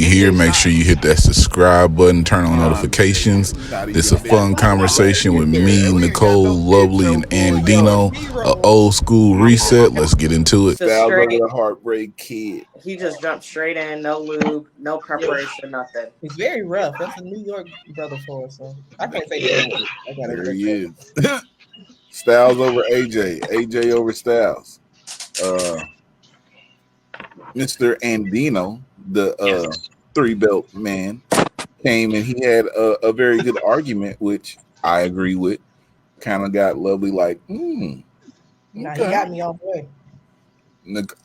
you here, make sure you hit that subscribe button, turn on notifications. This is a fun conversation with me, Nicole, Lovely, and Andino. An old school reset. Let's get into it. Styles over the Heartbreak Kid. He just jumped straight in, no lube, no preparation, nothing. It's very rough. That's a New York brother for us, so I can't say that. There he is. Styles over AJ. AJ over Styles. Mr. Andino, the three belt man, came and he had a very good argument, which I agree with. Kind of got Lovely like, Nah, he got me all the way.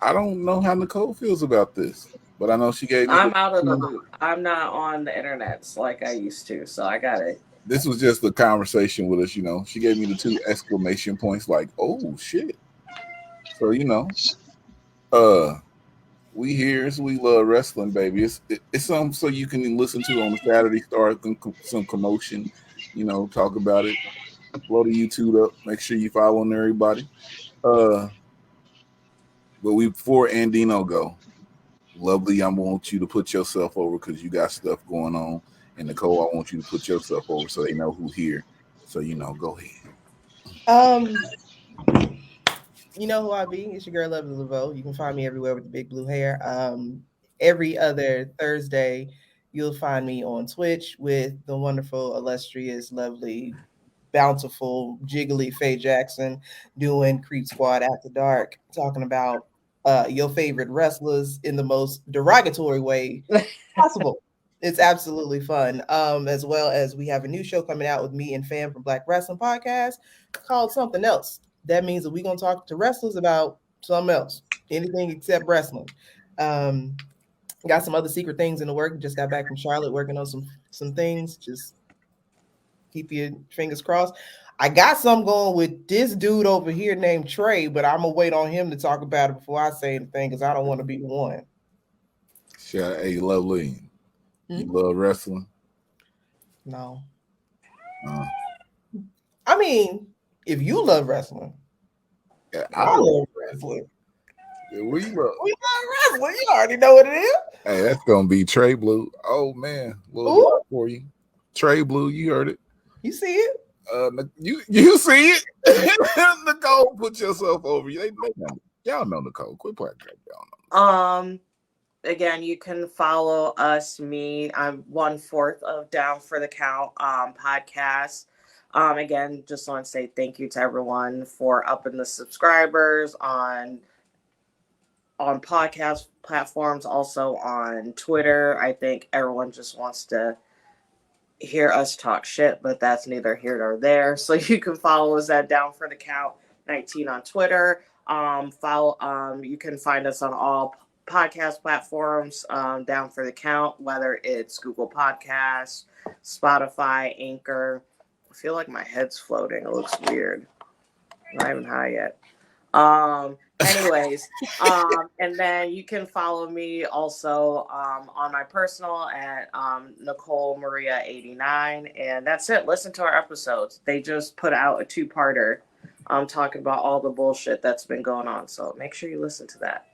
I don't know how Nicole feels about this, but I know she gave me. I'm out of the loop. I'm not on the internet like I used to, so I got it. This was just a conversation with us, you know. She gave me the 2 exclamation points, like, "Oh shit!" So you know, we here, so we love wrestling, baby. It's something so you can listen to on a Saturday, start some commotion, you know, talk about it. Blow the YouTube up. Make sure you following everybody. But before Andino go, Lovely, I want you to put yourself over because you got stuff going on. And Nicole, I want you to put yourself over so they know who's here. So you know, go ahead. You know who I be? It's your girl Lovely Laveau. You can find me everywhere with the big blue hair. Every other Thursday, you'll find me on Twitch with the wonderful, illustrious, lovely, bountiful, jiggly Faye Jackson doing Creep Squad After Dark, talking about your favorite wrestlers in the most derogatory way possible. It's absolutely fun. As well as we have a new show coming out with me and Fam from Black Wrestling Podcast called Something Else. That means that we're going to talk to wrestlers about something else, anything except wrestling. Got some other secret things in the work. Just got back from Charlotte working on some things. Just keep your fingers crossed. I got some going with this dude over here named Trey, but I'm going to wait on him to talk about it before I say anything because I don't want to be the one. Hey, Lovely. You love wrestling? No. I mean, if you love wrestling, yeah, I love wrestling. Yeah, we love wrestling. You already know what it is. Hey, that's gonna be Trey Blue. Oh man, little for you, Trey Blue. You heard it. You see it. You see it. Nicole, put yourself over. Y'all know Nicole. Quit playing. Y'all know. Again, you can follow us. I'm 1/4 of Down for the Count podcast. Again, just want to say thank you to everyone for upping the subscribers on podcast platforms, also on Twitter. I think everyone just wants to hear us talk shit, but that's neither here nor there. So you can follow us at Down for the Count 19 on Twitter. You can find us on all podcast platforms, Down for the Count, whether it's Google Podcasts, Spotify, Anchor. I feel like my head's floating. It looks weird. I'm not even high yet. Anyways, and then you can follow me also on my personal at Nicole Maria 89, and that's it. Listen to our episodes. They just put out a 2-parter talking about all the bullshit that's been going on. So make sure you listen to that.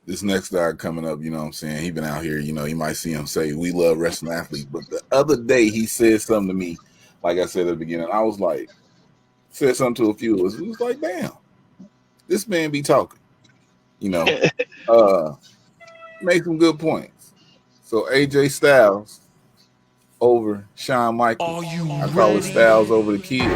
This next guy coming up, you know what I'm saying? He been out here, you know, you might see him say, we love wrestling athletes. But the other day he said something to me, like I said at the beginning. I was like, said something to a few of us. It was like, damn, this man be talking. You know, make some good points. So AJ Styles over Shawn Michaels. I call it Styles over the Kid.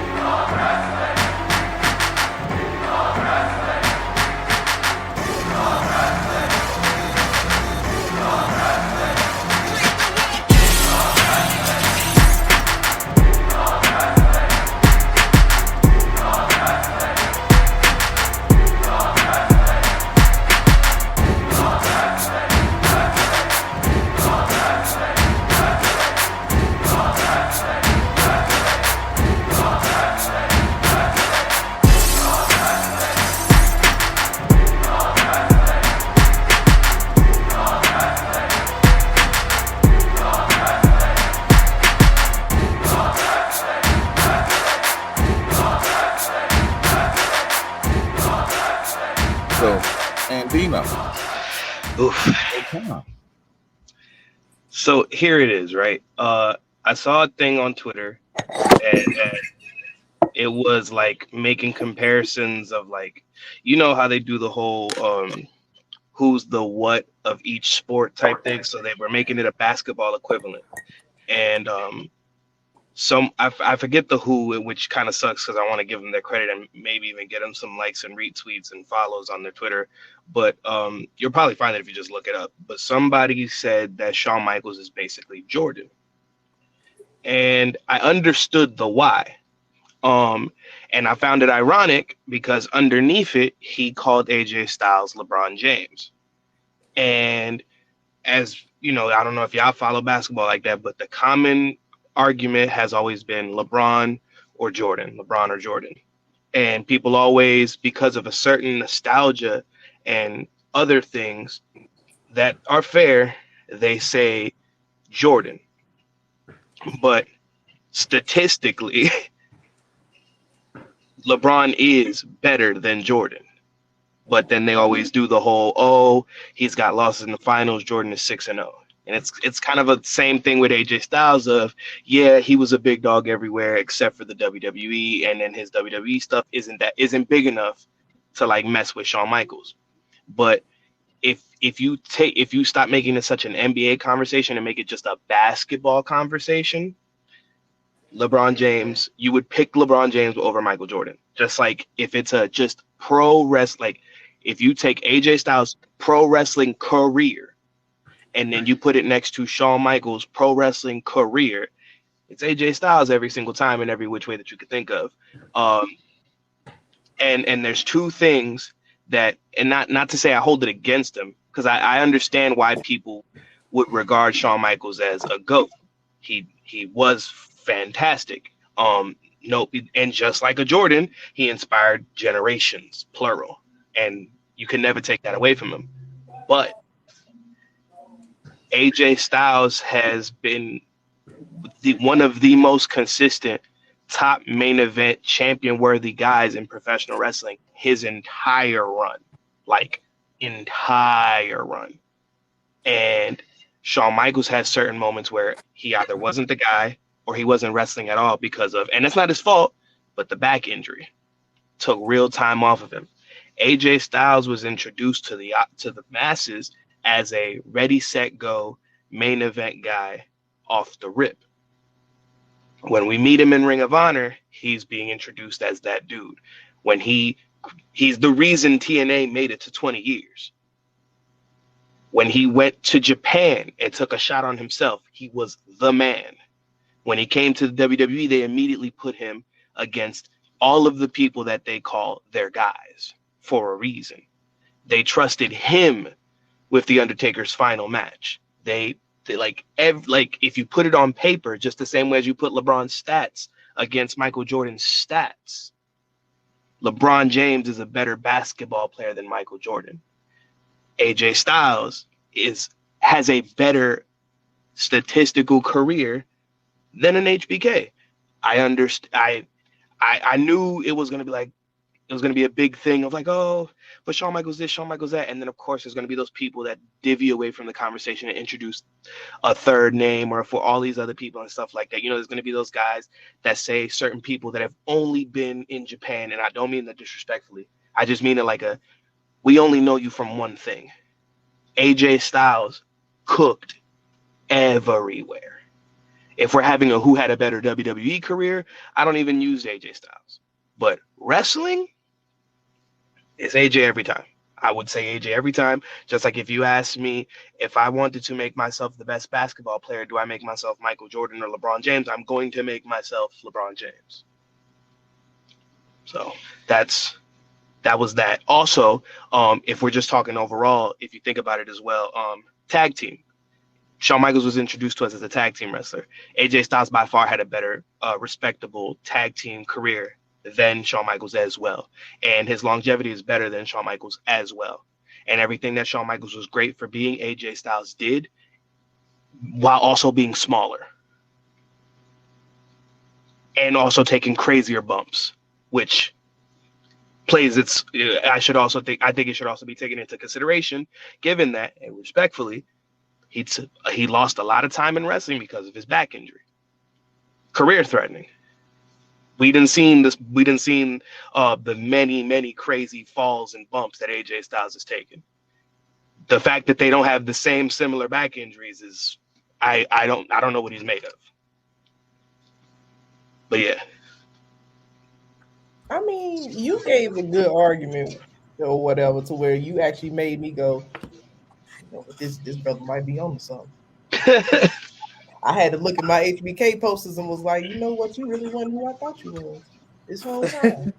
Oof. Huh. So here it is, right? I saw a thing on Twitter, and it was like making comparisons of like, you know how they do the whole who's the what of each sport type thing. So they were making it a basketball equivalent, and I forget the who, which kind of sucks because I want to give them their credit and maybe even get them some likes and retweets and follows on their Twitter. But you'll probably find it if you just look it up. But somebody said that Shawn Michaels is basically Jordan, and I understood the why. Um, and I found it ironic because underneath it, he called AJ Styles LeBron James. And as you know, I don't know if y'all follow basketball like that, but the common argument has always been LeBron or Jordan, LeBron or Jordan. And people always, because of a certain nostalgia and other things that are fair, they say Jordan. But statistically, LeBron is better than Jordan. But then they always do the whole, oh, he's got losses in the finals. Jordan is 6-0. And it's kind of a same thing with AJ Styles of, yeah, he was a big dog everywhere except for the WWE, and then his WWE stuff isn't big enough to like mess with Shawn Michaels. But if you stop making it such an NBA conversation and make it just a basketball conversation, LeBron James, you would pick LeBron James over Michael Jordan. Just like if it's a just pro wrestling, like if you take AJ Styles' pro wrestling career and then you put it next to Shawn Michaels' pro wrestling career, it's AJ Styles every single time in every which way that you could think of. And there's two things that, and not to say I hold it against him, because I understand why people would regard Shawn Michaels as a GOAT. He was fantastic. No, and just like a Jordan, he inspired generations, plural, and you can never take that away from him. But AJ Styles has been one of the most consistent top main event champion worthy guys in professional wrestling his entire run, like entire run. And Shawn Michaels has certain moments where he either wasn't the guy or he wasn't wrestling at all because of, and it's not his fault, but the back injury took real time off of him. AJ Styles was introduced to the masses as a ready, set, go main event guy off the rip. When we meet him in Ring of Honor, he's being introduced as that dude. When he's the reason TNA made it to 20 years. When he went to Japan and took a shot on himself, he was the man. When he came to the WWE, they immediately put him against all of the people that they call their guys for a reason. They trusted him with the Undertaker's final match. They like if you put it on paper, just the same way as you put LeBron's stats against Michael Jordan's stats, LeBron James is a better basketball player than Michael Jordan. AJ Styles has a better statistical career than an HBK. I knew it was gonna be like, it was going to be a big thing of like, oh, but Shawn Michaels this, Shawn Michaels that. And then, of course, there's going to be those people that divvy away from the conversation and introduce a third name or for all these other people and stuff like that. You know, there's going to be those guys that say certain people that have only been in Japan. And I don't mean that disrespectfully. I just mean it like we only know you from one thing. AJ Styles cooked everywhere. If we're having a who had a better WWE career, I don't even use AJ Styles. But wrestling, it's AJ every time. I would say AJ every time. Just like if you ask me if I wanted to make myself the best basketball player, do I make myself Michael Jordan or LeBron James? I'm going to make myself LeBron James. So that was that. Also, if we're just talking overall, if you think about it as well, tag team. Shawn Michaels was introduced to us as a tag team wrestler. AJ Styles by far had a better, respectable tag team career than Shawn Michaels as well. And his longevity is better than Shawn Michaels as well. And everything that Shawn Michaels was great for being, AJ Styles did, while also being smaller. And also taking crazier bumps, which plays its. I think it should also be taken into consideration, given that, and respectfully, he lost a lot of time in wrestling because of his back injury, career threatening. We didn't seen this. We didn't seen the many crazy falls and bumps that AJ Styles has taken. The fact that they don't have the same similar back injuries is, I don't know what he's made of. But yeah. I mean, you gave a good argument or whatever to where you actually made me go, you know, this brother might be on to something. I had to look at my HBK posters and was like, you know what, you really wasn't who I thought you was this whole time.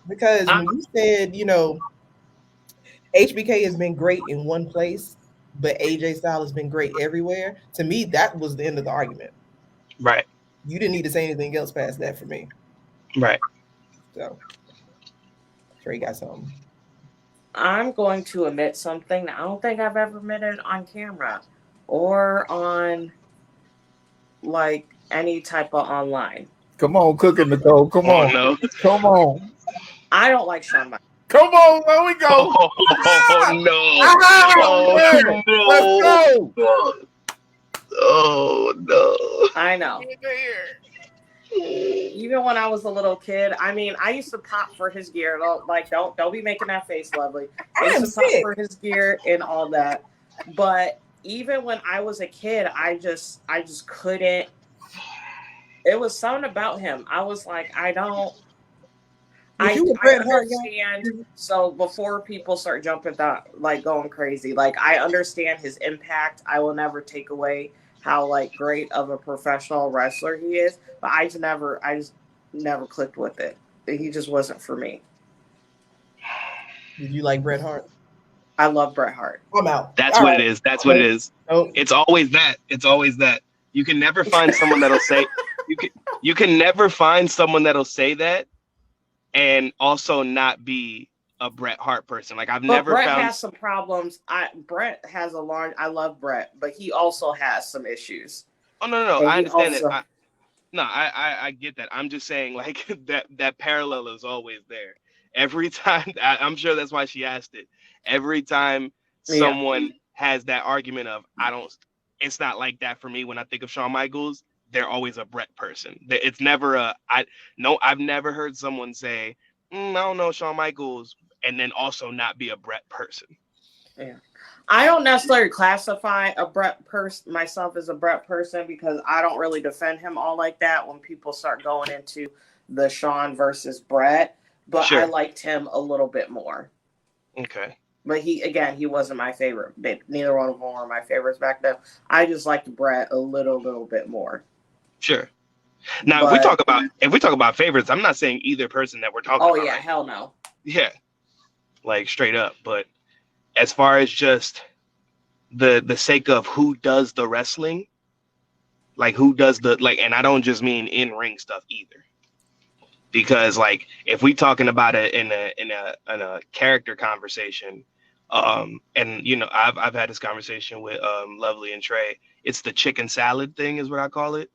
Because when you said, you know, HBK has been great in one place, but AJ Styles has been great everywhere, to me, that was the end of the argument. Right. You didn't need to say anything else past that for me. Right. So, Trey got something. I'm going to admit something that I don't think I've ever admitted on camera or on like any type of online. Come on, cooking Nicole. Come on. No. Come on. I don't like Shawn Michaels. Come on, there we go. Oh no. Oh, no. Let's go. Oh no. I know. Even when I was a little kid, I mean, I used to pop for his gear. Don't be making that face, Lovely. I used to pop for his gear and all that. But even when I was a kid, I just couldn't. It was something about him. I was like, I understand. So before people start jumping down, like going crazy, like I understand his impact. I will never take away how like great of a professional wrestler he is, but I just never clicked with it. He just wasn't for me. Did you like Bret Hart? I love Bret Hart. I'm out. That's what it is. That's what it is. Oh. It's always that. It's always that. You can never find someone that'll say you can never find someone that'll say that and also not be a Bret Hart person. Like Bret has some problems. Bret has I love Bret, but he also has some issues. Oh no. I understand it. I get that. I'm just saying like that parallel is always there. Every time I'm sure that's why she asked it. Every time someone has that argument of it's not like that for me when I think of Shawn Michaels, they're always a Bret person. It's never I've never heard someone say, I don't know Shawn Michaels, and then also not be a Bret person. Yeah. I don't necessarily classify a Bret person myself as a Bret person because I don't really defend him all like that when people start going into the Shawn versus Bret, but sure. I liked him a little bit more. Okay. But he wasn't my favorite. Neither one of them were my favorites back then. I just liked Bret a little bit more. Sure. Now, if we talk about favorites, I'm not saying either person that we're talking about. Oh yeah, right? Hell no. Yeah, like straight up. But as far as just the sake of who does the wrestling, like who does and I don't just mean in ring stuff either, because like if we talking about it in a character conversation. And you know, I've had this conversation with Lovely and Trey. It's the chicken salad thing is what I call it.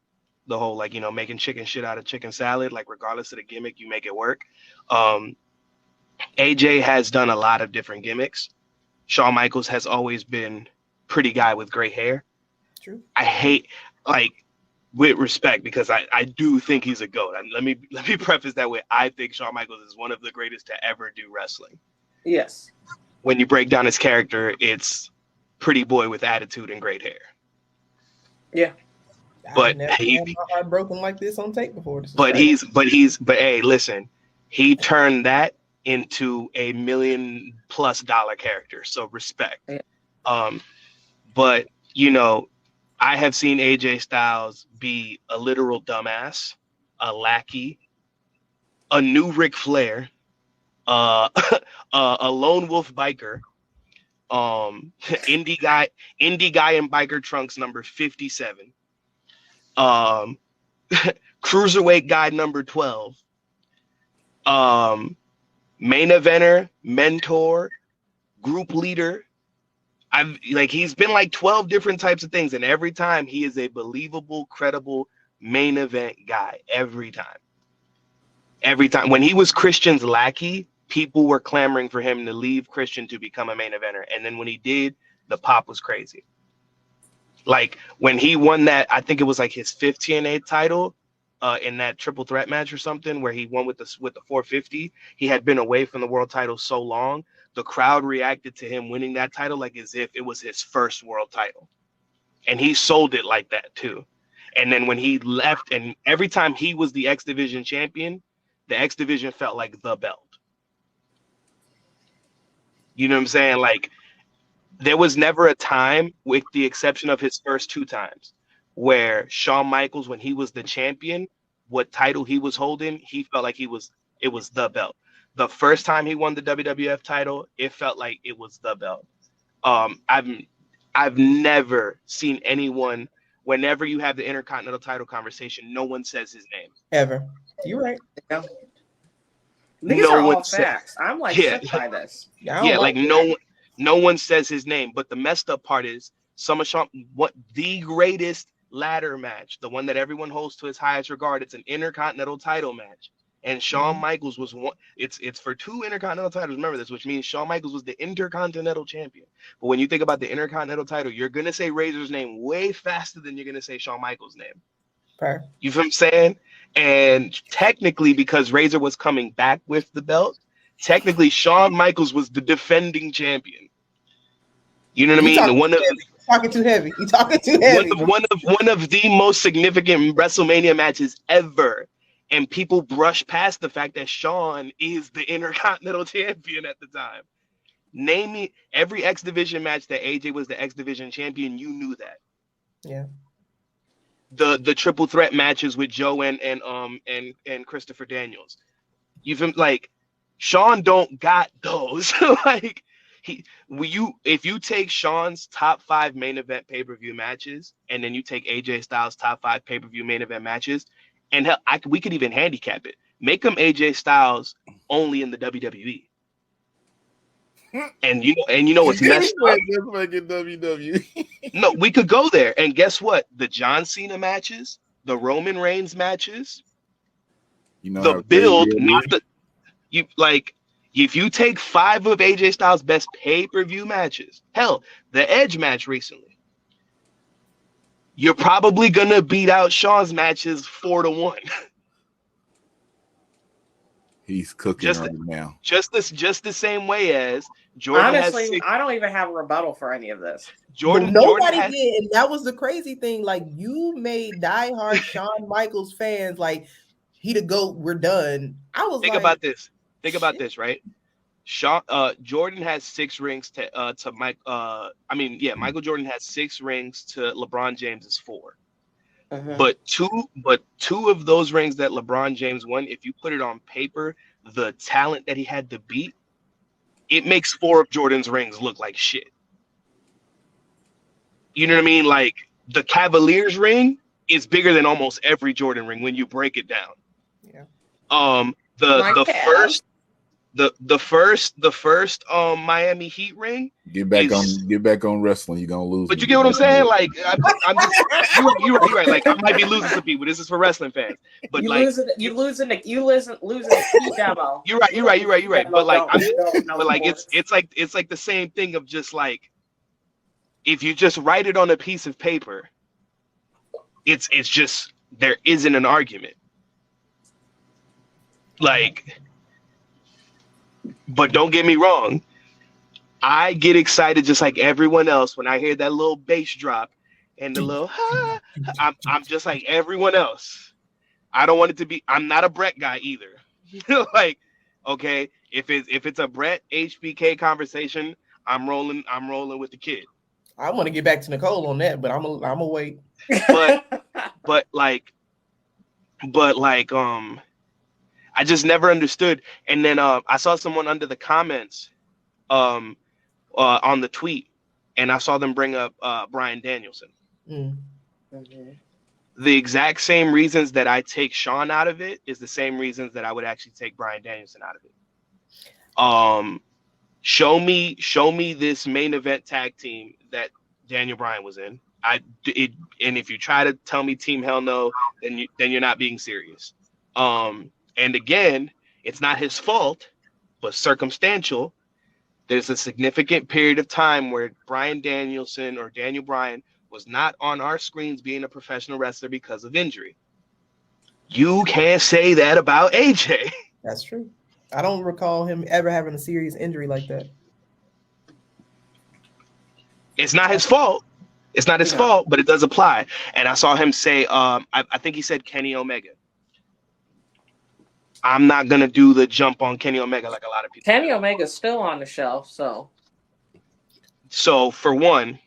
The whole like, you know, making chicken shit out of chicken salad, like regardless of the gimmick, you make it work. AJ has done a lot of different gimmicks. Shawn Michaels has always been pretty guy with gray hair. True. I hate, like, with respect, because I do think he's a GOAT. Let me preface that with, I think Shawn Michaels is one of the greatest to ever do wrestling. Yes. When you break down his character, it's pretty boy with attitude and great hair. Yeah. But never had my heart broken like this on tape before. But hey, listen, he turned that into $1 million+ character. So respect. Yeah. But you know, I have seen AJ Styles be a literal dumbass, a lackey, a new Ric Flair, a lone wolf biker, indie guy in biker trunks number 57. Cruiserweight guy number 12, main eventer, mentor, group leader. He's been like 12 different types of things, and every time he is a believable, credible main event guy. Every time. Every time when he was Christian's lackey, people were clamoring for him to leave Christian to become a main eventer. And then when he did, the pop was crazy. Like when he won that, I think it was like his 5th TNA title in that triple threat match or something, where he won with the 450. He had been away from the world title so long, the crowd reacted to him winning that title like as if it was his first world title. And he sold it like that too. And then when he left, and every time he was the X Division champion, the X Division felt like the belt. You know what I'm saying? Like, there was never a time, with the exception of his first 2 times, where Shawn Michaels, when he was the champion, what title he was holding, he felt like it was the belt. The first time he won the WWF title, it felt like it was the belt. I've never seen anyone, whenever you have the Intercontinental title conversation, no one says his name. Ever. You're right. Yeah. These are all facts. I'm like sick by this. Yeah, like no one says his name. But the messed up part is the greatest ladder match, the one that everyone holds to his highest regard. It's an Intercontinental title match, and Shawn Michaels was one. It's for 2 Intercontinental titles. Remember this, which means Shawn Michaels was the Intercontinental champion. But when you think about the Intercontinental title, you're gonna say Razor's name way faster than you're gonna say Shawn Michaels' name. Fair. You feel what I'm saying? And technically, because Razor was coming back with the belt, technically Shawn Michaels was the defending champion. You know what I mean? Talking too heavy. You talking too heavy. One of the most significant WrestleMania matches ever, and people brush past the fact that Shawn is the Intercontinental champion at the time. Name me every X Division match that AJ was the X Division champion. You knew that. Yeah. The triple threat matches with Joe and Christopher Daniels. You feel like Shawn don't got those. Like if you take Shawn's top 5 main event pay-per-view matches, and then you take AJ Styles' top 5 pay-per-view main event matches, and hell, we could even handicap it. Make them AJ Styles only in the WWE. And you know what's messed up? Just fucking WWE. No, we could go there. And guess what? The John Cena matches, the Roman Reigns matches, the build, if you take 5 of AJ Styles' best pay-per-view matches, hell, the Edge match recently, you're probably gonna beat out Shawn's matches 4-1. He's cooking right now. Just the same way as Jordan. Honestly, I don't even have a rebuttal for any of this. Nobody did, and that was the crazy thing. Like, you made diehard Shawn Michaels fans like, he the GOAT. We're done. I was Think about this, right? Jordan has 6 rings to Mike. Michael Jordan has 6 rings to LeBron James's 4. But two of those rings that LeBron James won, if you put it on paper, the talent that he had to beat, it makes 4 of Jordan's rings look like shit. You know what I mean? Like, the Cavaliers ring is bigger than almost every Jordan ring when you break it down. Yeah. The first Miami Heat ring. Get back on wrestling. You're gonna lose. But you get what I'm saying? Like, you're right. Like, I might be losing some people. This is for wrestling fans. But you losing the key demo. You're right. But like, it's like the same thing of just like, if you just write it on a piece of paper, it's just, there isn't an argument. Like. But don't get me wrong, I get excited just like everyone else when I hear that little bass drop and the little I'm just like everyone else. I don't want it to be. I'm not a Brett guy either. Like, okay, if it's a Brett HBK conversation, I'm rolling with the kid. I want to get back to Nicole on that, but I'm a wait. But I just never understood. And then I saw someone under the comments on the tweet, and I saw them bring up Bryan Danielson. Mm-hmm. The exact same reasons that I take Shawn out of it is the same reasons that I would actually take Bryan Danielson out of it. Show me this main event tag team that Daniel Bryan was in. And if you try to tell me Team Hell No, then you're not being serious. And again, it's not his fault, but circumstantial. There's a significant period of time where Bryan Danielson or Daniel Bryan was not on our screens being a professional wrestler because of injury. You can't say that about AJ. That's true. I don't recall him ever having a serious injury like that. It's not his fault. It's not his fault, but it does apply. And I saw him say, I think he said Kenny Omega. I'm not going to do the jump on Kenny Omega like a lot of people. Kenny Omega's still on the shelf, so. So for one,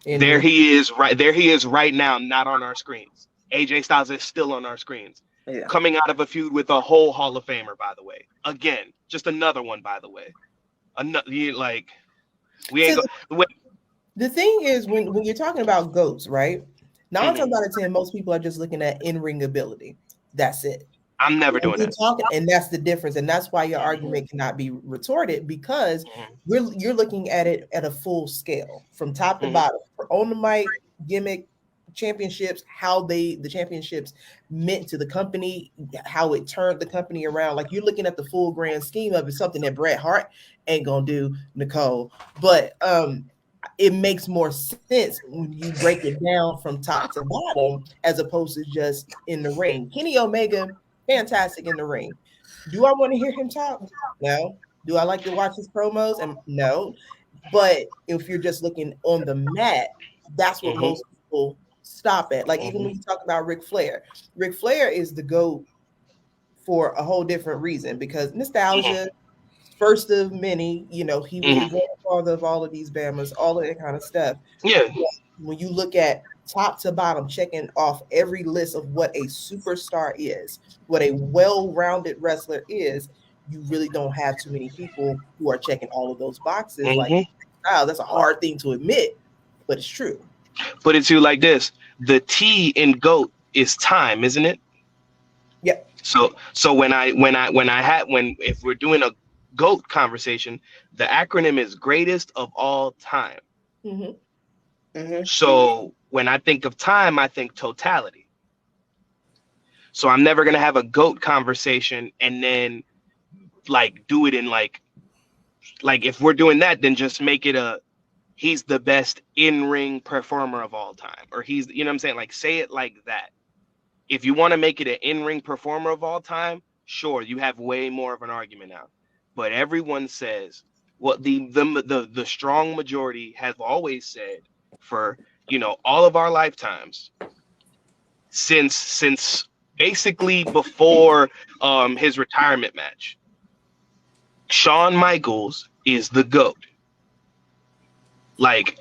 there he is right now, not on our screens. AJ Styles is still on our screens. Yeah. Coming out of a feud with a whole Hall of Famer, by the way. Again, just another one, by the way. Like, we ain't the thing is, when you're talking about GOATs, right? 9 times out of 10, most people are just looking at in-ring ability. That's it. I'm never doing that. And that's the difference. And that's why your argument cannot be retorted, because you're looking at it at a full scale from top to bottom. On the mic, gimmick, championships, how the championships meant to the company, how it turned the company around. Like, you're looking at the full grand scheme of it, something that Bret Hart ain't gonna do, Nicole. But it makes more sense when you break it down from top to bottom as opposed to just in the ring. Kenny Omega, fantastic in the ring. Do I want to hear him talk? No. Do I like to watch his promos? And no. But if you're just looking on the mat, that's what most people stop at. Like, even when you talk about Ric Flair is the GOAT for a whole different reason, because nostalgia, first of many, he was the grandfather of all of these Bamas, all of that kind of stuff. Yeah. But when you look at top to bottom, checking off every list of what a superstar is, what a well-rounded wrestler is, you really don't have too many people who are checking all of those boxes. Like, wow, that's a hard thing to admit, but it's true. Put it to you like this: the T in GOAT is time, isn't it? Yeah. So if we're doing a GOAT conversation, the acronym is greatest of all time. So when I think of time, I think totality. So I'm never gonna have a GOAT conversation and then like do it in like if we're doing that, then just make it he's the best in-ring performer of all time, or he's, you know what I'm saying? Like, say it like that. If you want to make it an in-ring performer of all time, sure, you have way more of an argument now. But everyone says, well, the strong majority have always said for, all of our lifetimes, since basically before his retirement match, Shawn Michaels is the GOAT. Like,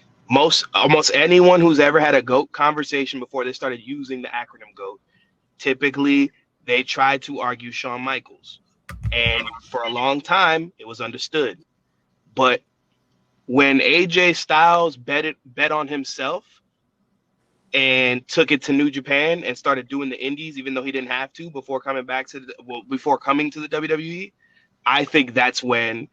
almost anyone who's ever had a GOAT conversation before they started using the acronym GOAT, typically they tried to argue Shawn Michaels. And for a long time, it was understood. But when AJ Styles bet on himself and took it to New Japan and started doing the indies, even though he didn't have to before coming to the WWE, I think that's when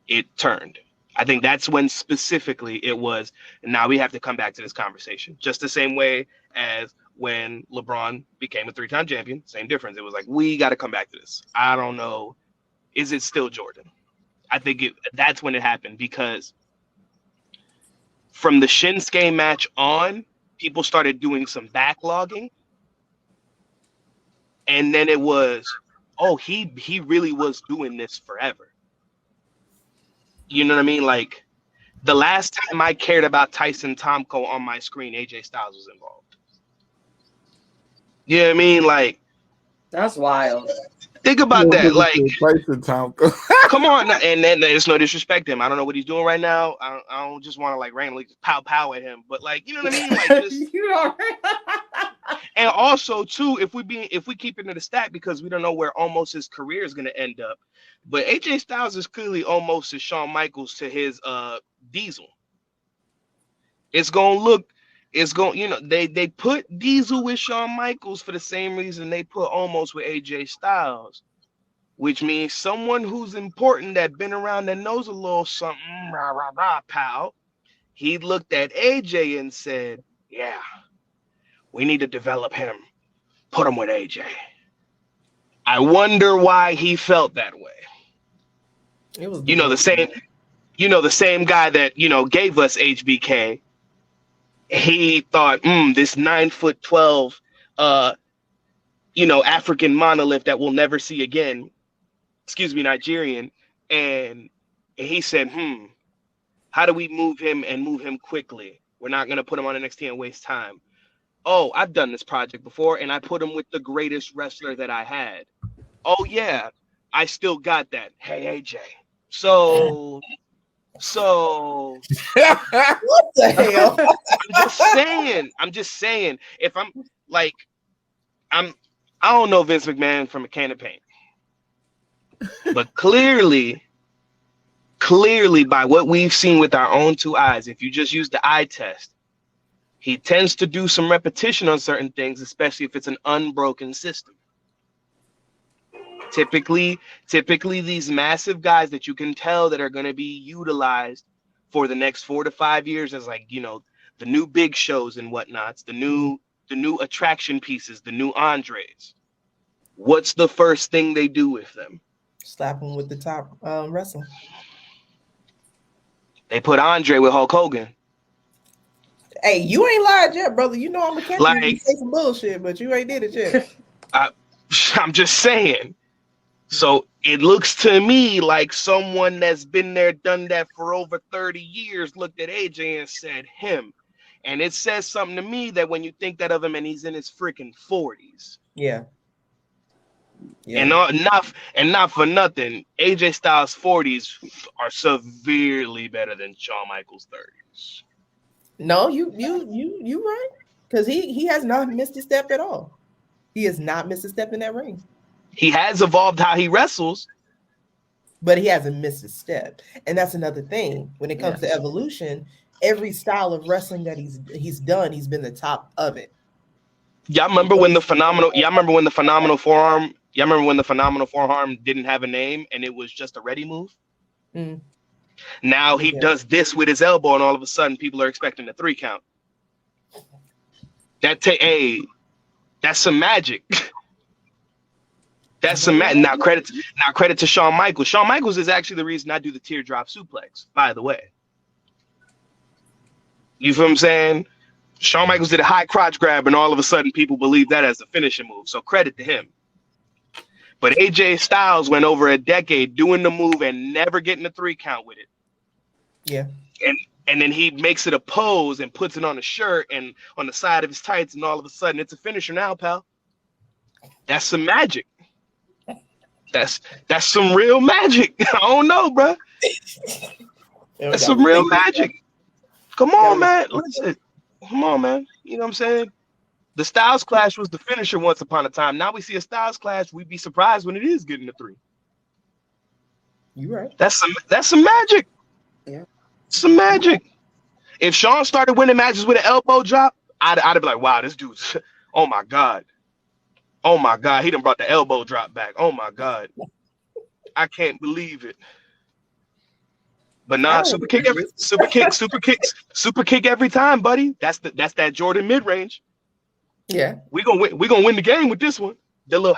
it turned. I think that's when specifically it was, now we have to come back to this conversation. Just the same way as when LeBron became a 3-time champion, same difference. It was like, we got to come back to this. I don't know. Is it still Jordan? I think that's when it happened, because from the Shinsuke match on, people started doing some backlogging. And then it was, oh, he really was doing this forever. You know what I mean? Like, the last time I cared about Tyson Tomko on my screen, AJ Styles was involved. You know what I mean? Like, that's wild. Think about that. Like, Tyson Tomko. Come on. And then there's no disrespect to him. I don't know what he's doing right now. I don't just want to like randomly pow at him. But like, you know what I mean? Like, just, and also too, if we keep it in the stat, because we don't know where almost his career is going to end up. But AJ Styles is clearly almost as Shawn Michaels to his Diesel. They put Diesel with Shawn Michaels for the same reason they put almost with AJ Styles, which means someone who's important, that been around, that knows a little something, pal. He looked at AJ and said, yeah, we need to develop him. Put him with AJ. I wonder why he felt that way. It was the same guy that gave us HBK. He thought, this 9'12", African monolith that we'll never see again. Excuse me, Nigerian. And he said, how do we move him and move him quickly? We're not going to put him on NXT and waste time. Oh, I've done this project before, and I put him with the greatest wrestler that I had. Oh, yeah, I still got that. Hey, AJ. So what the hell? I'm just saying, if I'm like, I don't know Vince McMahon from a can of paint, but clearly by what we've seen with our own two eyes, if you just use the eye test, he tends to do some repetition on certain things, especially if it's an unbroken system. Typically these massive guys that you can tell that are going to be utilized for the next 4 to 5 years as like, the new big shows and whatnots, the new attraction pieces, the new Andres. What's the first thing they do with them? Slap them with the top wrestling. They put Andre with Hulk Hogan. Hey, you ain't lied yet, brother. You know I'm gonna catch you Like, and say some bullshit, but you ain't did it yet. I'm just saying. So it looks to me like someone that's been there, done that for over 30 years, looked at AJ and said him. And it says something to me that when you think that of him and he's in his freaking 40s. Yeah. And not for nothing, AJ Styles 40s are severely better than Shawn Michaels 30s. No, you right. Because he has not missed a step at all. He has not missed a step in that ring. He has evolved how he wrestles, but he hasn't missed a step. And that's another thing. When it comes to evolution, every style of wrestling that he's done, he's been the top of it. Y'all remember when the phenomenal forearm didn't have a name and it was just a ready move? Mm. Now he does this with his elbow and all of a sudden people are expecting a 3 count. That's some magic. That's some magic. Now credit to Shawn Michaels. Shawn Michaels is actually the reason I do the teardrop suplex, by the way. You feel what I'm saying? Shawn Michaels did a high crotch grab and all of a sudden people believe that as a finishing move. So credit to him. But AJ Styles went over a decade doing the move and never getting a 3 count with it. Yeah. And then he makes it a pose and puts it on a shirt and on the side of his tights, and all of a sudden it's a finisher now, pal. That's some magic. That's some real magic. I don't know, bro. That's some real magic. Come on, man. Listen. Come on, man. You know what I'm saying? The Styles Clash was the finisher once upon a time. Now we see a Styles Clash. We'd be surprised when it is getting a 3. You right. That's some magic. Yeah. Some magic. If Shawn started winning matches with an elbow drop, I'd be like, wow, this dude's, oh my God. Oh my God, he done brought the elbow drop back. Oh my God. I can't believe it. But nah, super kick every time, buddy. That's that Jordan mid-range. Yeah. We're gonna win the game with this one. The little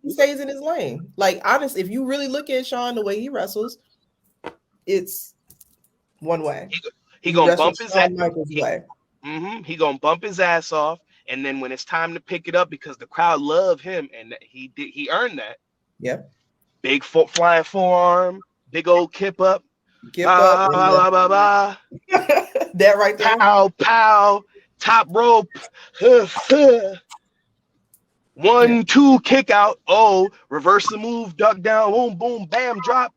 he stays in his lane. Like, honestly, if you really look at Shawn the way he wrestles, it's one way. He gonna bump his ass. He gonna bump his ass off, and then when it's time to pick it up, because the crowd love him, and he earned that. Yep. Big flying forearm, big old kip up. That right there. Pow, pow, top rope. 1, 2, kick out. Oh, reverse the move, duck down, boom, boom, bam, drop.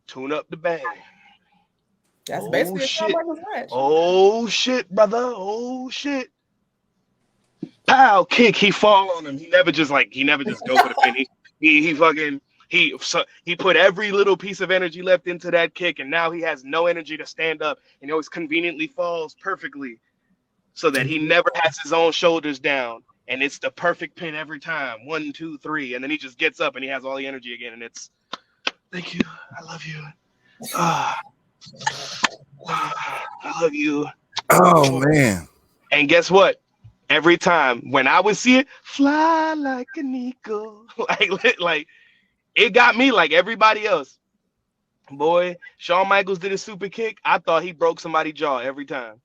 Tune up the bang. That's basically a Shawn Michaels match. Oh shit, brother. Oh shit. Pow, kick. He fall on him. He never just go for the pin. He put every little piece of energy left into that kick, and now he has no energy to stand up, and he always conveniently falls perfectly so that he never has his own shoulders down, and it's the perfect pin every time. 1, 2, 3, and then he just gets up and he has all the energy again, and it's thank you, I love you. I love you. Oh man. And guess what? Every time when I would see it, fly like an eagle, like it got me like everybody else. Boy, Shawn Michaels did a super kick. I thought he broke somebody's jaw every time.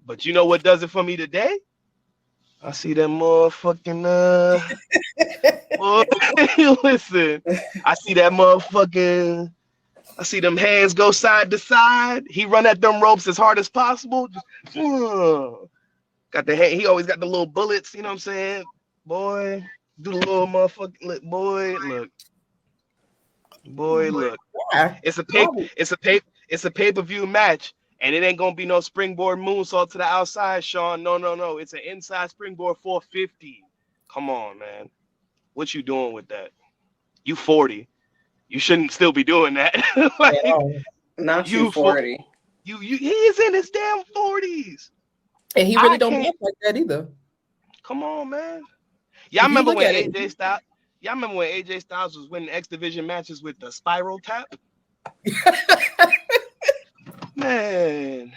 But you know what does it for me today? I see that motherfucking boy, listen. I see that motherfucking. I see them hands go side to side. He run at them ropes as hard as possible. Just, got the hand. He always got the little bullets. You know what I'm saying? Boy, do the little motherfucking boy. Look. Yeah. It's a pay-per-view match, and it ain't gonna be no springboard moonsault to the outside, Sean. No. It's an inside springboard 450. Come on, man. What you doing with that? You 40. You shouldn't still be doing that. Like, not you 40. He is in his damn 40s. And he really don't look like that either. Come on, man. Y'all remember when AJ Styles was winning X Division matches with the spiral tap? Man.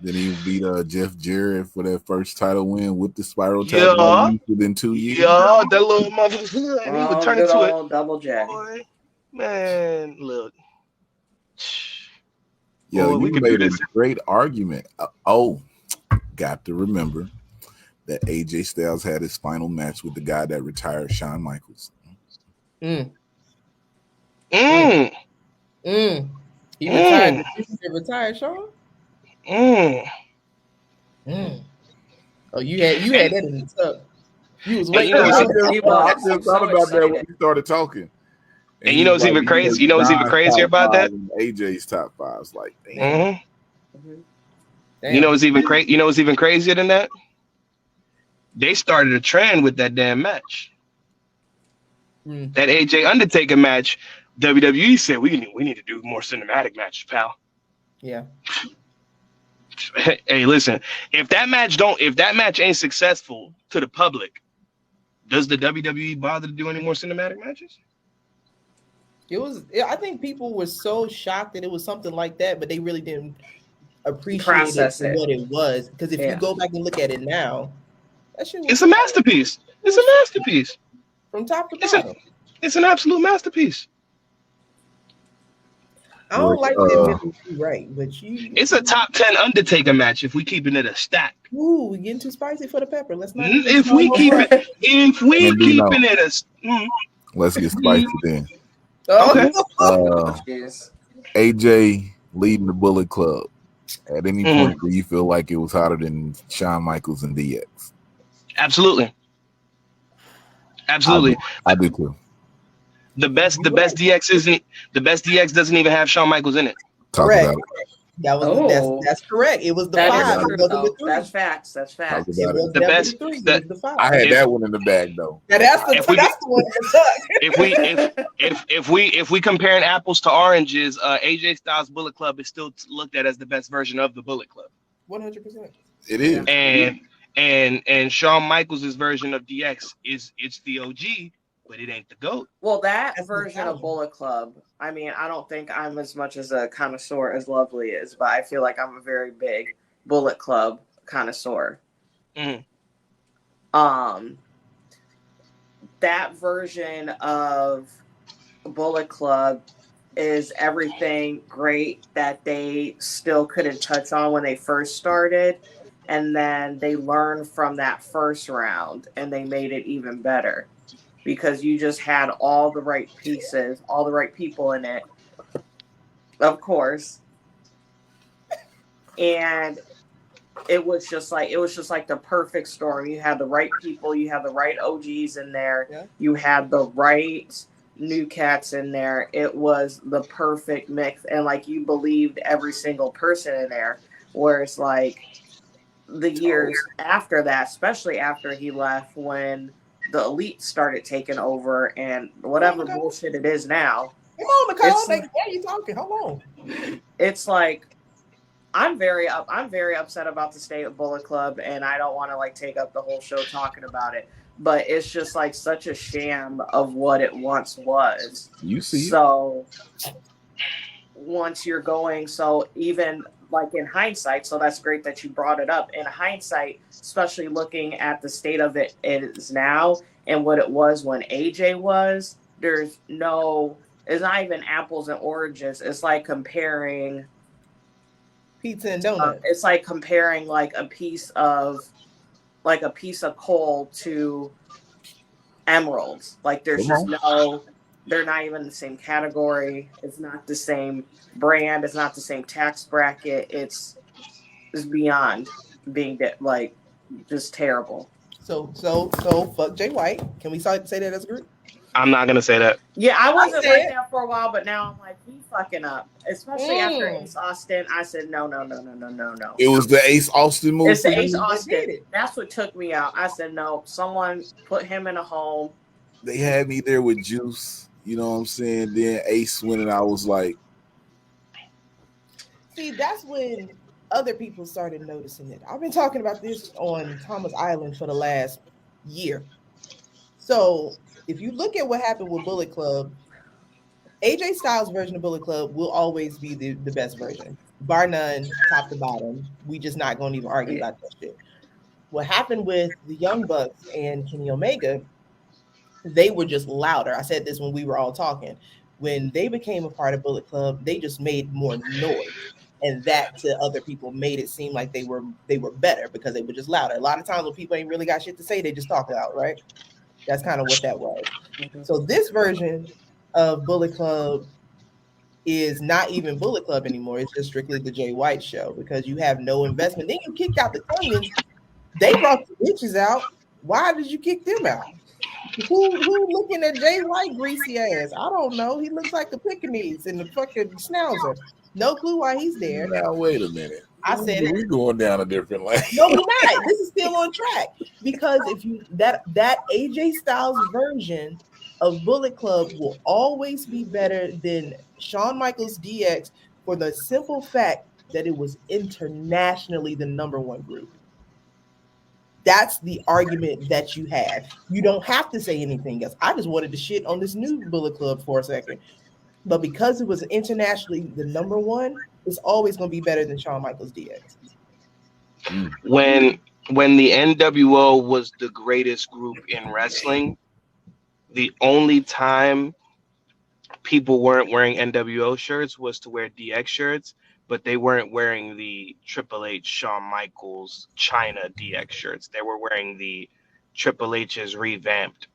Then he beat Jeff Jarrett for that first title win with the spiral tap within 2 years. Yeah, that little motherfucker. And he would turn into a double jack. Boy, man, look. Yo, you made a great argument. Got to remember that AJ Styles had his final match with the guy that retired, Shawn Michaels. He retired. He retired, Shawn? Oh, you had that in the tub. You was waiting. I just thought about that when you started talking. And you know what's even crazy? You know what's even crazier about that? AJ's top five. Like, damn. You know what's even crazy? You know what's even crazier than that? They started a trend with that damn match. That AJ Undertaker match. WWE said we need to do more cinematic matches, pal. Yeah. Hey, listen. If that match ain't successful to the public, does the WWE bother to do any more cinematic matches? I think people were so shocked that it was something like that, but they really didn't appreciate it for what it was. Because if you go back and look at it now, that shit was it's a masterpiece. It's a masterpiece. From top to bottom. It's an absolute masterpiece. I don't like that right, but it's a top 10 Undertaker match if we keeping it a stack. Ooh, we getting too spicy for the pepper. Let's not. If we keeping it a. Let's get spicy then. Okay. AJ leading the Bullet Club. At any point, do you feel like it was hotter than Shawn Michaels and DX? Absolutely. I do too. The best DX doesn't even have Shawn Michaels in it. Talk about it. That's correct. It was the five. That's facts. It was the best. The five. I had that one in the bag though. That's the one that sucked. If we comparing apples to oranges, AJ Styles Bullet Club is still looked at as the best version of the Bullet Club. 100%. It is. And Shawn Michaels' version of DX it's the OG. But it ain't the GOAT. Well, that's version of Bullet Club, I mean, I don't think I'm as much as a connoisseur as Lovely is, but I feel like I'm a very big Bullet Club connoisseur. That version of Bullet Club is everything great that they still couldn't touch on when they first started. And then they learned from that first round and they made it even better. Because you just had all the right pieces, all the right people in it, of course. And it was just like the perfect storm. You had the right people, you had the right OGs in there, you had the right new cats in there. It was the perfect mix, and like you believed every single person in there. Whereas like the years after that, especially after he left, when the Elite started taking over and whatever bullshit it is now. Come on, Nicole. Why are you talking? Hold on. It's like I'm very upset about the state of Bullet Club, and I don't want to like take up the whole show talking about it. But it's just like such a sham of what it once was. You see. So once you're going, so even like in hindsight, so that's great that you brought it up. In hindsight, especially looking at the state of it is now and what it was when AJ was, it's not even apples and oranges. It's like comparing pizza and donuts. It's like comparing like a piece of coal to emeralds. Like there's just they're not even the same category. It's not the same brand. It's not the same tax bracket. It's beyond being like just terrible. So fuck Jay White. Can we say that as a group? I'm not gonna say that. Yeah, I wasn't like that for a while, but now I'm like, he fucking up. Especially after Ace Austin, I said no. It was the Ace Austin movie. It's the Ace Austin. That's what took me out. I said no. Someone put him in a home. They had me there with Juice. You know what I'm saying? Then Ace went, and I was like, see, that's when other people started noticing it. I've been talking about this on Thomas Island for the last year. So if you look at what happened with Bullet Club, AJ Styles' version of Bullet Club will always be the best version, bar none, top to bottom. We just not going to even argue about that shit. What happened with the Young Bucks and Kenny Omega, they were just louder. I said this when we were all talking. When they became a part of Bullet Club, they just made more noise. And that to other people made it seem like they were better because they were just louder. A lot of times when people ain't really got shit to say, they just talk loud, right? That's kind of what that was. Mm-hmm. So this version of Bullet Club is not even Bullet Club anymore. It's just strictly the Jay White show because you have no investment. Then you kicked out the Tonyans. They brought the bitches out. Why did you kick them out? Who looking at Jay White greasy ass? I don't know. He looks like the Pekingese in the fucking schnauzer. No clue why he's there. Now wait a minute. I said we're going down a different lane. No, we're not. This is still on track because if you that AJ Styles version of Bullet Club will always be better than Shawn Michaels DX for the simple fact that it was internationally the number one group. That's the argument that you had. You don't have to say anything else. I just wanted to shit on this new Bullet Club for a second. But because it was internationally the number one, it's always going to be better than Shawn Michaels DX. When the NWO was the greatest group in wrestling, the only time people weren't wearing NWO shirts was to wear DX shirts, but they weren't wearing the Triple H, Shawn Michaels, China DX shirts. They were wearing the Triple H's revamped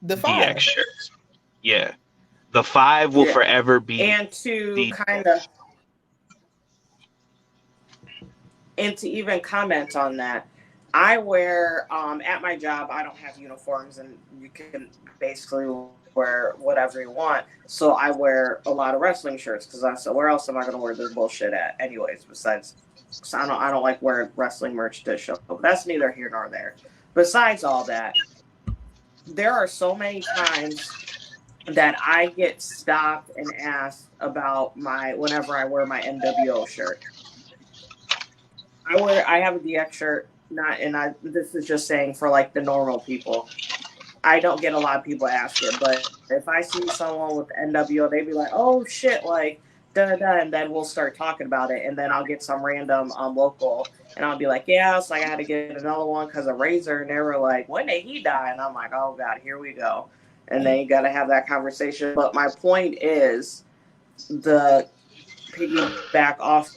DX shirts. Yeah. The 5 will forever be. And to even comment on that, I wear at my job, I don't have uniforms and you can basically wear whatever you want. So I wear a lot of wrestling shirts because I said, where else am I going to wear this bullshit at anyways? Besides, I don't like wearing wrestling merch to show. But that's neither here nor there. Besides all that, there are so many times that I get stopped and asked about whenever I wear my NWO shirt. I have a DX shirt, this is just saying for like the normal people. I don't get a lot of people ask it, but if I see someone with NWO, they'd be like, oh shit, like da-da-da, and then we'll start talking about it, and then I'll get some random local, and I'll be like, yeah, it's like I had to get another one because of Razor, and they were like, when did he die? And I'm like, oh god, here we go. And then you got to have that conversation. But my point is, the piggyback off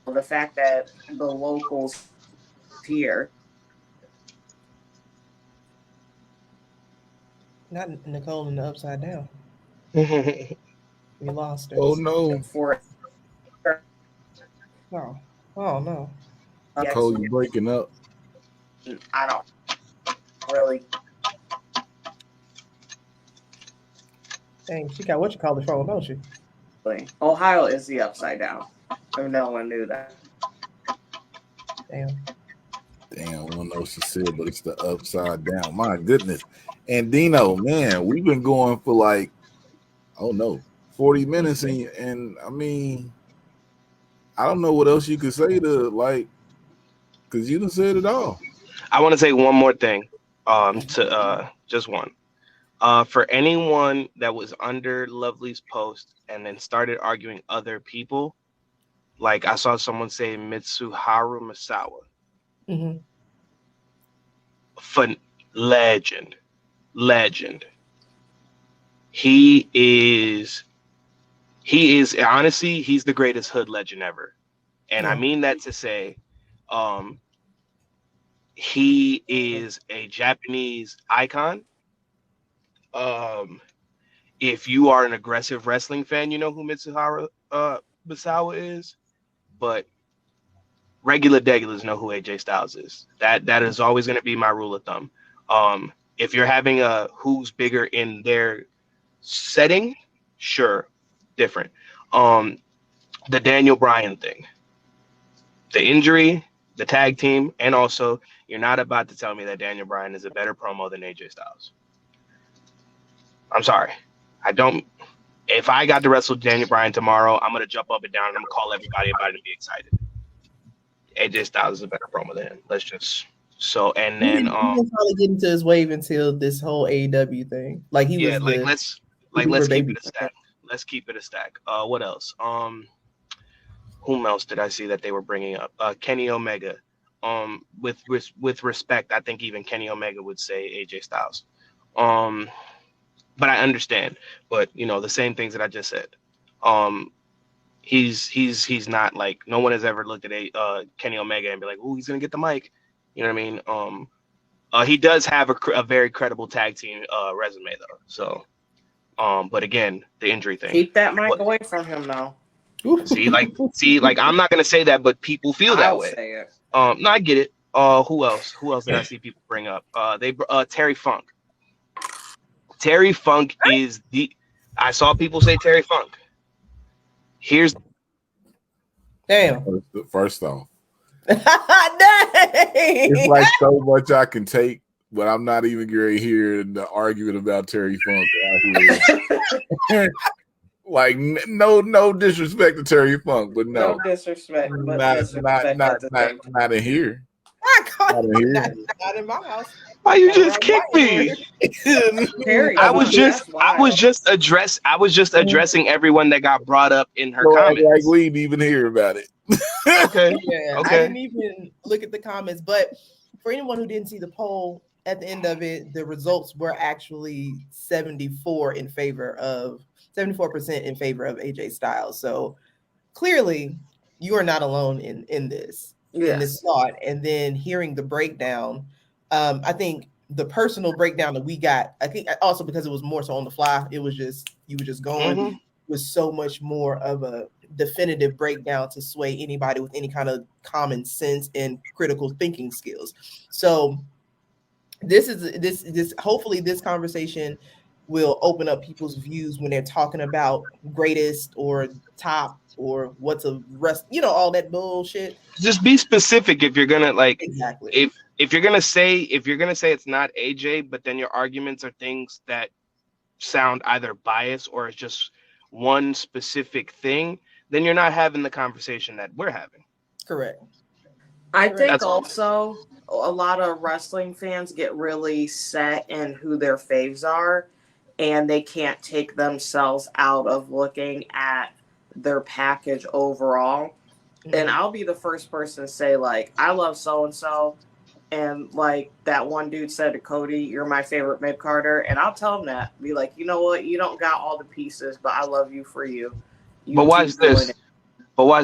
the fact that the locals here. Not Nicole in the Upside Down. We lost her. Oh no. No. Oh no. Nicole, you breaking up. I don't really. Dang, she got what you call the phone, don't she? Ohio is the Upside Down. No one knew that. Damn, I don't know what she said, but it's the Upside Down. My goodness. Andino, man, we've been going for like, 40 minutes. And I mean, I don't know what else you could say to like, because you done said it all. I want to say one more thing, just one. For anyone that was under Lovely's post and then started arguing other people, like I saw someone say Mitsuharu Misawa. Mm-hmm. Fun legend. He is honestly, he's the greatest hood legend ever. And I mean that to say, he is a Japanese icon. If you are an aggressive wrestling fan, you know who Mitsuharu Misawa is, but regular degulars know who AJ Styles is. That is always going to be my rule of thumb. If you're having a who's bigger in their setting, sure, different. The Daniel Bryan thing, the injury, the tag team, and also you're not about to tell me that Daniel Bryan is a better promo than AJ Styles. I'm sorry. I don't. If I got to wrestle Daniel Bryan tomorrow, I'm gonna jump up and down and I'm gonna call everybody about it and be excited. AJ Styles is a better promo than him. Let's just and then he didn't probably get into his wave until this whole AEW thing. Like he was let's keep it a stack. Let's keep it a stack. What else? Whom else did I see that they were bringing up? Kenny Omega. With respect, I think even Kenny Omega would say AJ Styles. But I understand. But you know the same things that I just said. He's not like, no one has ever looked at Kenny Omega and be like, oh, he's gonna get the mic. You know what I mean? He does have a very credible tag team resume though. So, but again, the injury thing. Keep that mic away from him now. See, I'm not gonna say that, but people feel that way. Say it. No, I get it. Who else? Who else did I see people bring up? Terry Funk. Terry Funk is I saw people say Terry Funk. Here's damn. First off, dang. it's like so much I can take, but I'm not even going to hear the argument about Terry Funk out here. Like no disrespect to Terry Funk, but no disrespect, but not in here. Not in my house. Why you just kicked me? I was just addressing everyone that got brought up in her comments. Like we didn't even hear about it. Okay. Yeah, okay. I didn't even look at the comments, but for anyone who didn't see the poll, at the end of it, the results were actually 74% in favor of AJ Styles. So clearly, you are not alone in this thought. And then hearing the breakdown. I think the personal breakdown that we got, I think also because it was more so on the fly, you were just going, was so much more of a definitive breakdown to sway anybody with any kind of common sense and critical thinking skills. So this hopefully this conversation will open up people's views when they're talking about greatest or top or what's a rest, all that bullshit. Just be specific if you're gonna exactly. If you're gonna say it's not AJ, but then your arguments are things that sound either biased or it's just one specific thing, then you're not having the conversation that we're having. Correct. I think also a lot of wrestling fans get really set in who their faves are, and they can't take themselves out of looking at their package overall. Mm-hmm. And I'll be the first person to say, like, I love so-and-so. And like that one dude said to Cody, you're my favorite mid-carder. And I'll tell him that. Be like, you know what? You don't got all the pieces, but I love you for you. But watch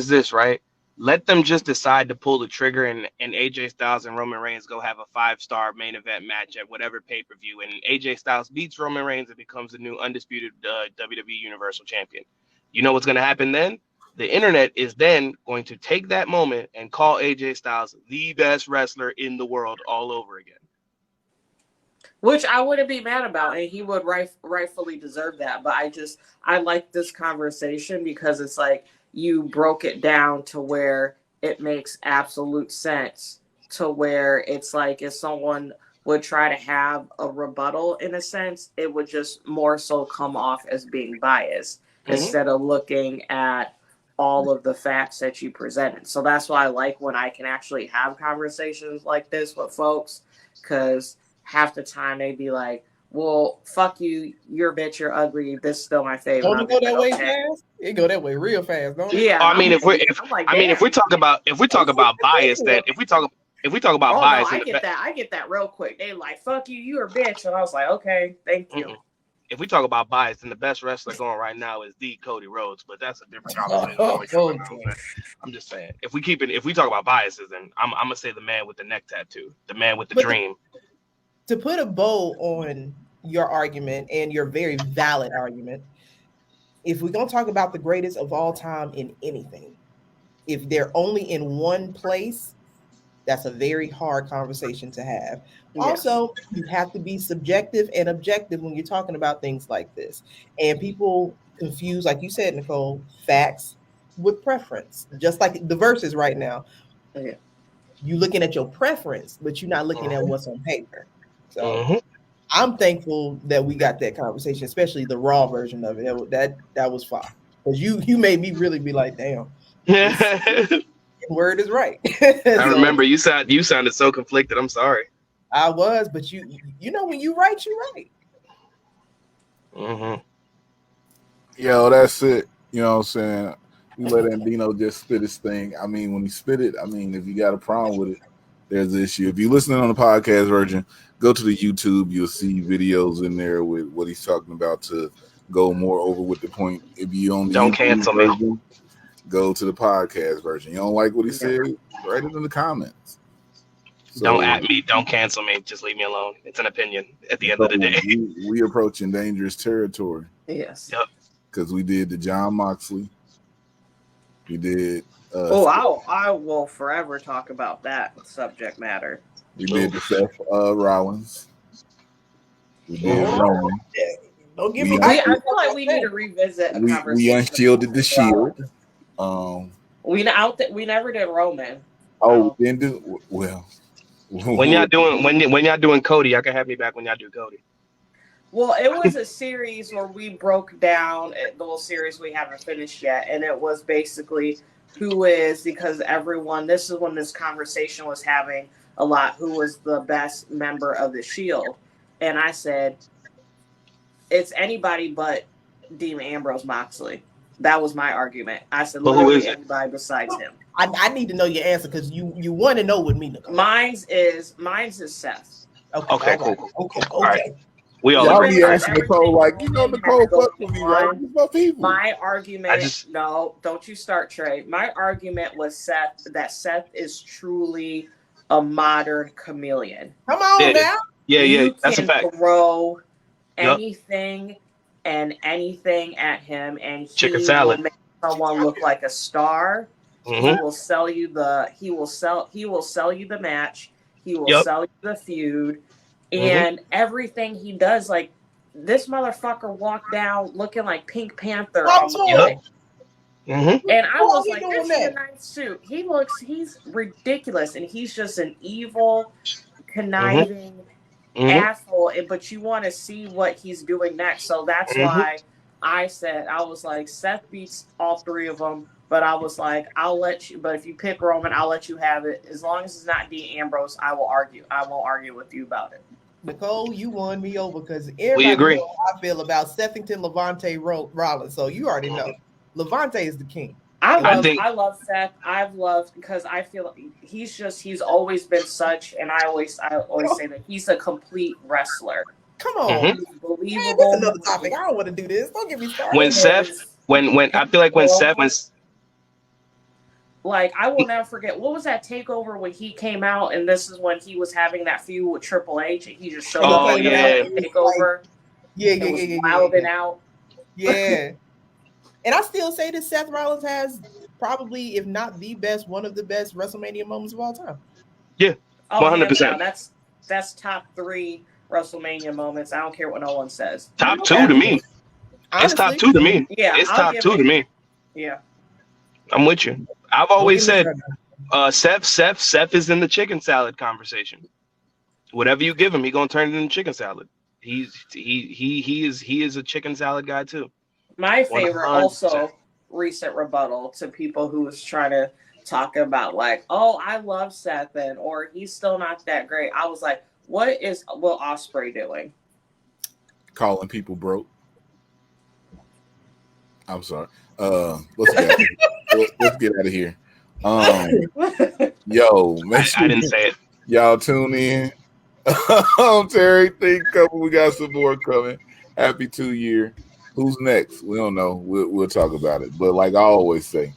this, right? Let them just decide to pull the trigger and AJ Styles and Roman Reigns go have a 5-star main event match at whatever pay-per-view. And AJ Styles beats Roman Reigns and becomes the new undisputed WWE Universal Champion. You know what's going to happen then? The internet is then going to take that moment and call AJ Styles the best wrestler in the world all over again. Which I wouldn't be mad about, and he would rightfully deserve that. But I like this conversation because it's like you broke it down to where it makes absolute sense, to where it's like if someone would try to have a rebuttal in a sense, it would just more so come off as being biased instead of looking at all of the facts that you presented. So that's why I like when I can actually have conversations like this with folks, because half the time they'd be like, well, fuck you, you're a bitch, you're ugly. This is still my favorite. Don't it go that way fast? It go that way real fast, don't it? Yeah. I mean, if we talk about bias, then if we talk about bias, I get that. I get that real quick. They like, fuck you, you're a bitch, and I was like, okay, thank you. If we talk about bias, then the best wrestler going right now is the Cody Rhodes, but that's a different conversation. I'm just saying, if we talk about biases, then I'm gonna say the man with the neck tattoo, the man with the dream. To put a bow on your argument and your very valid argument, if we're gonna talk about the greatest of all time in anything, if they're only in one place, that's a very hard conversation to have. Yeah. Also, you have to be subjective and objective when you're talking about things like this. And people confuse, like you said, Nicole, facts with preference. Just like the verses right now. Yeah. You're looking at your preference, but you're not looking at what's on paper. So I'm thankful that we got that conversation, especially the raw version of it. That was fun. Because you made me really be like, damn. Word is right. I remember you sounded so conflicted. I'm sorry. I was, but you know when you right, you right. Yo, that's it. You know what I'm saying? We let Andino just spit his thing. I mean, when he spit it, I mean, if you got a problem with it, there's the issue. If you're listening on the podcast version, go to the YouTube. You'll see videos in there with what he's talking about to go more over with the point. If you don't cancel me. Go to the podcast version. You don't like what he said? Write it in the comments. So, don't at me. Don't cancel me. Just leave me alone. It's an opinion at the end of the day. We approaching dangerous territory. Yes. Yep. Because we did the John Moxley. We did. I will forever talk about that subject matter. We did the Seth Rollins. We did Roman. Don't give me. I feel like we need to revisit a conversation. We unshielded the Shield. We never did Roman. Oh, we didn't do well. When y'all doing Cody, y'all can have me back when y'all do Cody. Well, it was a series where we broke down the whole series we haven't finished yet, and it was basically because everyone. This is when this conversation was having a lot. Who was the best member of the Shield? And I said it's anybody but Dean Ambrose Moxley. That was my argument. I said, literally anybody besides him. I need to know your answer because you want to know with me, Nicole. Mine's is Seth. Okay, cool. Okay. Right. We all y'all be asking Nicole like, Nicole fuck with me, right? My people. My argument, no, don't you start, Trey. My argument was Seth is truly a modern chameleon. Come on now. Yeah, that's a fact. You can throw anything and anything at him, and he chicken salad will make someone look like a star. He will sell you the match. He will sell you the feud. And everything he does, like this motherfucker walked down looking like Pink Panther. And I was like, this is a nice suit. He's ridiculous. And he's just an evil, conniving asshole. But you want to see what he's doing next. So that's why I was like, Seth beats all three of them. But I was like, I'll let you. But if you pick Roman, I'll let you have it. As long as it's not Dean Ambrose, I will argue. I won't argue with you about it. Nicole, you won me over because we agree. Knows how I feel about Sethington Levante Rollins. So you already know. Levante is the king. I love Seth. I've loved because I feel he's always been such, and I always say that he's a complete wrestler. Come on, he's believable. Man, that's another topic. I don't want to do this. Don't get me started. When I feel like when Seth was. Like, I will never forget, what was that takeover when he came out, and this is when he was having that feud with Triple H, and he just showed up and takeover. Wilding out. Yeah. And I still say that Seth Rollins has probably, if not the best, one of the best WrestleMania moments of all time. Yeah, 100%. That's top 3 WrestleMania moments. I don't care what no one says. Top 2 to me. Honestly, it's top 2 to me. Yeah, it's top 2 to me. Yeah. I'm with you. I've always said Seth is in the chicken salad conversation. Whatever you give him, he's gonna turn it into chicken salad. He is a chicken salad guy too. My favorite 100%. Also recent rebuttal to people who was trying to talk about like, oh, I love Seth or he's still not that great. I was like, what is Will Ospreay doing? calling people broke. I'm sorry. Let's get out of here. Let's get out of here. Yo, make sure I didn't say it. y'all tune in. Terry, think couple. We got some more coming. Happy 2 year. Who's next? We don't know. We'll talk about it. But like I always say,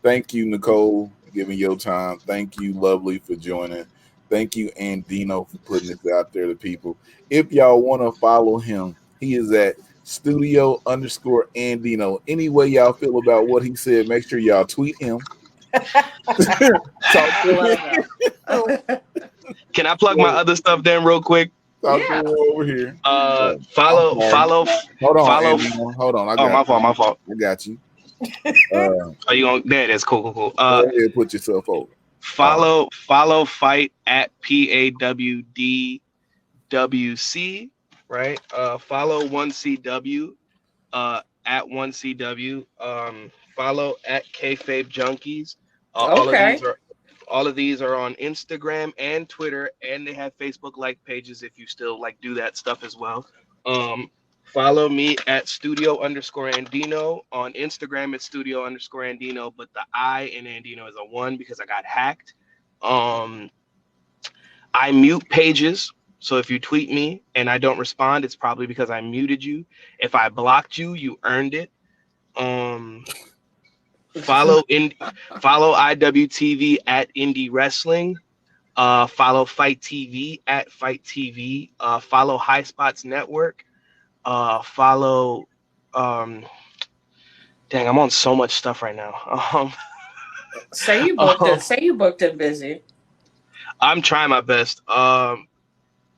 thank you, Nicole, for giving your time. Thank you, Lovely, for joining. Thank you, Andino, for putting this out there to people. If y'all want to follow him, he is at studio_Andino. Any way y'all feel about what he said, make sure y'all tweet him. Can I plug my other stuff then real quick? Talk to him over here. Follow. Hold on. My fault. I got you. Are you going? There it is. Cool. Go ahead, put yourself over. Follow Fight at PAWDWC, right? Follow 1CW at 1CW. Follow at Kayfabe Junkies. All of these are on Instagram and Twitter, and they have Facebook like pages if you still like do that stuff as well. Follow me at studio_Andino. On Instagram, it's studio_Andino, but the I in Andino is a 1 because I got hacked. I mute pages. So if you tweet me and I don't respond, it's probably because I muted you. If I blocked you, you earned it. Follow IWTV at Indie Wrestling. Follow Fight TV at Fight TV. Follow High Spots Network. Follow dang, I'm on so much stuff right now. Say you booked it busy. I'm trying my best.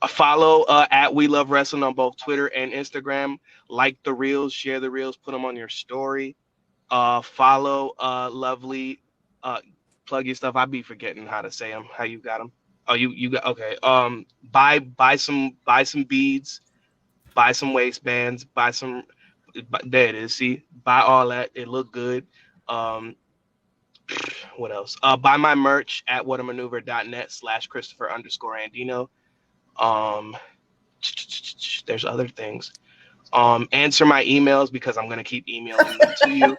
Follow at We Love Wrestling on both Twitter and Instagram. Like the reels, share the reels, put them on your story. Follow Lovely. Plug your stuff. I be forgetting how to say them. How you got them? Oh, you got okay. Buy some beads. Buy some waistbands. Buy some. There it is. See, buy all that. It look good. What else? Buy my merch at whatamaneuver.net/Christopher_Andino. There's other things. Answer my emails because I'm gonna keep emailing them to you.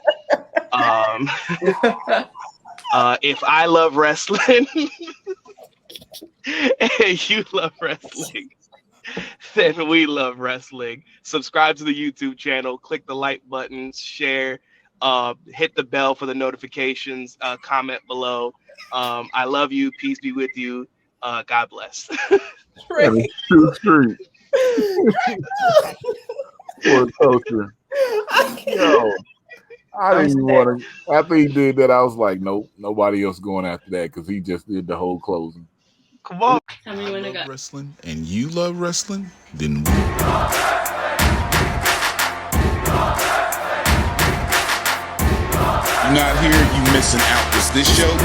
If I love wrestling and you love wrestling, then we love wrestling. Subscribe to the YouTube channel, click the like buttons, share, hit the bell for the notifications, comment below. I love you. Peace be with you. God bless. That is too street. For culture. Yo, I didn't even want to. After he did that, I was like, nope, nobody else going after that because he just did the whole closing. Come on. Tell me when to go. Wrestling and you love wrestling, then we. You're not here, you missing out. Is this show?